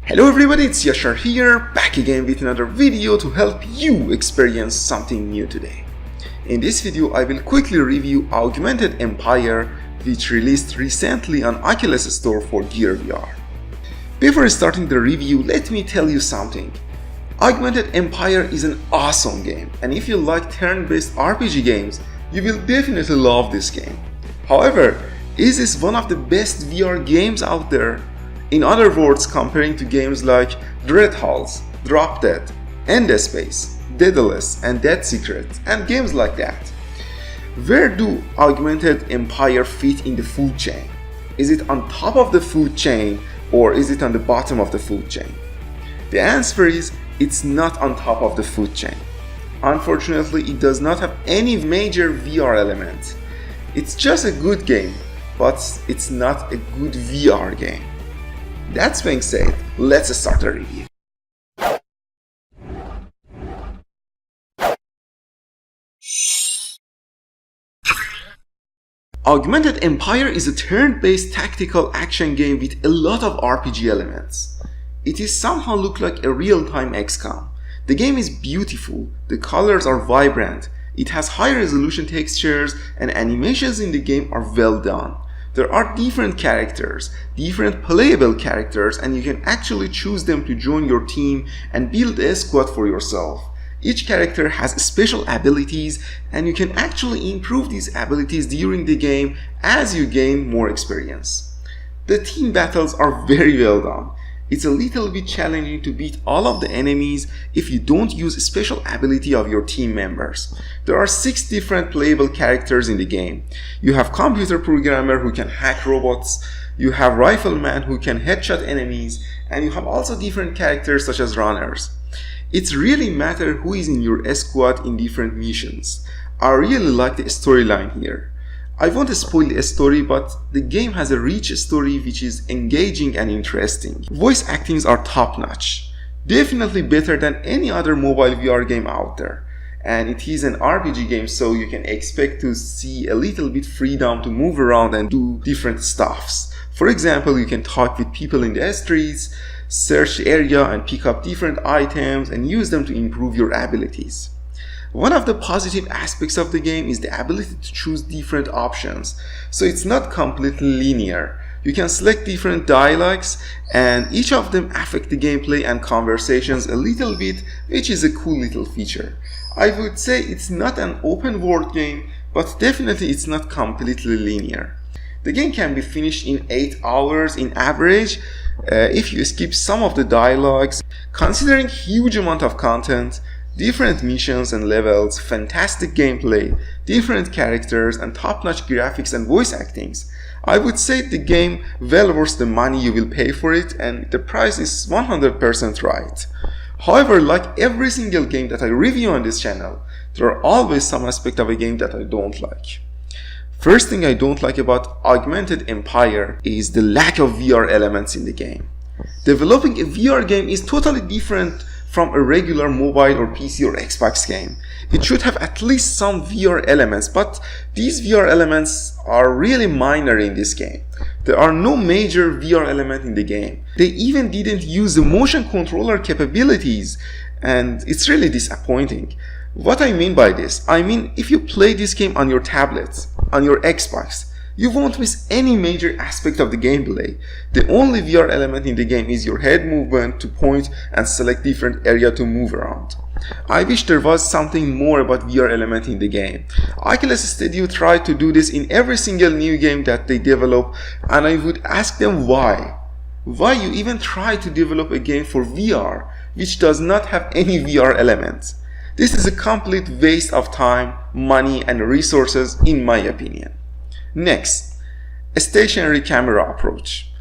Hello everybody, it's Yashar here, back again with another video to help you experience something new today. In this video, I will quickly review Augmented Empire, which released recently on Oculus Store for Gear VR. Before starting the review, let me tell you something. Augmented Empire is an awesome game, and if you like turn-based RPG games, you will definitely love this game. However, is this one of the best VR games out there? In other words, comparing to games like Dreadhalls, Drop Dead, End Space, Daedalus, and Dead Secret, and games like that. Where do Augmented Empire fit in the food chain? Is it on top of the food chain or is it on the bottom of the food chain? The answer is it's not on top of the food chain. Unfortunately, it does not have any major VR element. It's just a good game, but it's not a good VR game. That being said, let's start the review. Augmented Empire is a turn-based tactical action game with a lot of RPG elements. It is somehow look like a real-time XCOM. The game is beautiful, the colors are vibrant, it has high resolution textures, and animations in the game are well done. There are different characters, different playable characters, and you can actually choose them to join your team and build a squad for yourself. Each character has special abilities, and you can actually improve these abilities during the game as you gain more experience. The team battles are very well done. It's a little bit challenging to beat all of the enemies if you don't use a special ability of your team members. There are 6 different playable characters in the game. You have computer programmer who can hack robots, you have rifleman who can headshot enemies, and you have also different characters such as runners. It really matters who is in your squad in different missions. I really like the storyline here. I won't spoil the story, but the game has a rich story which is engaging and interesting. Voice actings are top-notch. Definitely better than any other mobile VR game out there. And it is an RPG game, so you can expect to see a little bit freedom to move around and do different stuffs. For example, you can talk with people in the streets, search the area and pick up different items and use them to improve your abilities. One of the positive aspects of the game is the ability to choose different options, so it's not completely linear. You can select different dialogues and each of them affect the gameplay and conversations a little bit, which is a cool little feature. I would say it's not an open world game, but definitely it's not completely linear. The game can be finished in 8 hours in average if you skip some of the dialogues. Considering huge amount of content, different missions and levels, fantastic gameplay, different characters, and top-notch graphics and voice actings, I would say the game well worth the money you will pay for it, and the price is 100% right. However, like every single game that I review on this channel, there are always some aspect of a game that I don't like. First thing I don't like about Augmented Empire is the lack of VR elements in the game. Developing a VR game is totally different from a regular mobile or PC or Xbox game. It should have at least some VR elements, but these VR elements are really minor in this game. There are no major VR element in the game. They even didn't use the motion controller capabilities, and it's really disappointing. What I mean by this, I mean if you play this game on your tablet, on your Xbox, you won't miss any major aspect of the gameplay. The only VR element in the game is your head movement to point and select different area to move around. I wish there was something more about VR element in the game. Oculus Studio tried to do this in every single new game that they develop, and I would ask them why. Why you even try to develop a game for VR which does not have any VR elements? This is a complete waste of time, money, and resources in my opinion. Next, a stationary camera approach.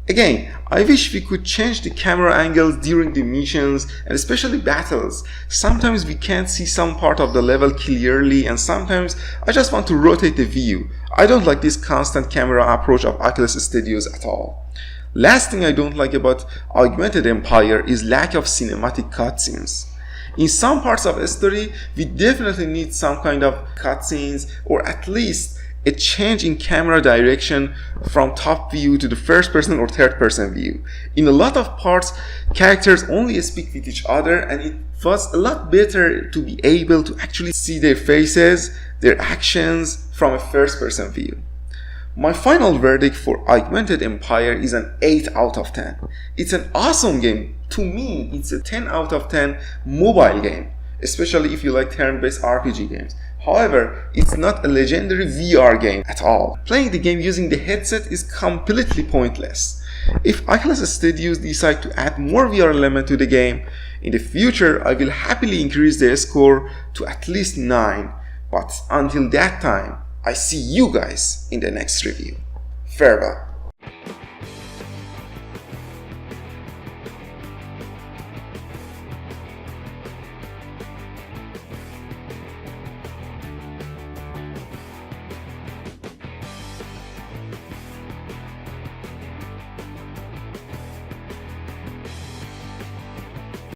Again, I wish we could change the camera angles during the missions and especially battles. Sometimes we can't see some part of the level clearly, and sometimes I just want to rotate the view. I don't like this constant camera approach of Oculus Studios at all. Last thing I don't like about Augmented Empire is lack of cinematic cutscenes. In some parts of a story, we definitely need some kind of cutscenes or at least a change in camera direction from top view to the first person or third person view. In a lot of parts, characters only speak with each other, and it was a lot better to be able to actually see their faces, their actions from a first person view. My final verdict for Augmented Empire is an 8 out of 10. It's an awesome game. To me, it's a 10 out of 10 mobile game, especially if you like turn-based RPG games. However, it's not a legendary VR game at all. Playing the game using the headset is completely pointless. If Oculus Studios decide to add more VR element to the game, in the future I will happily increase the score to at least 9. But until that time, I see you guys in the next review. Farewell.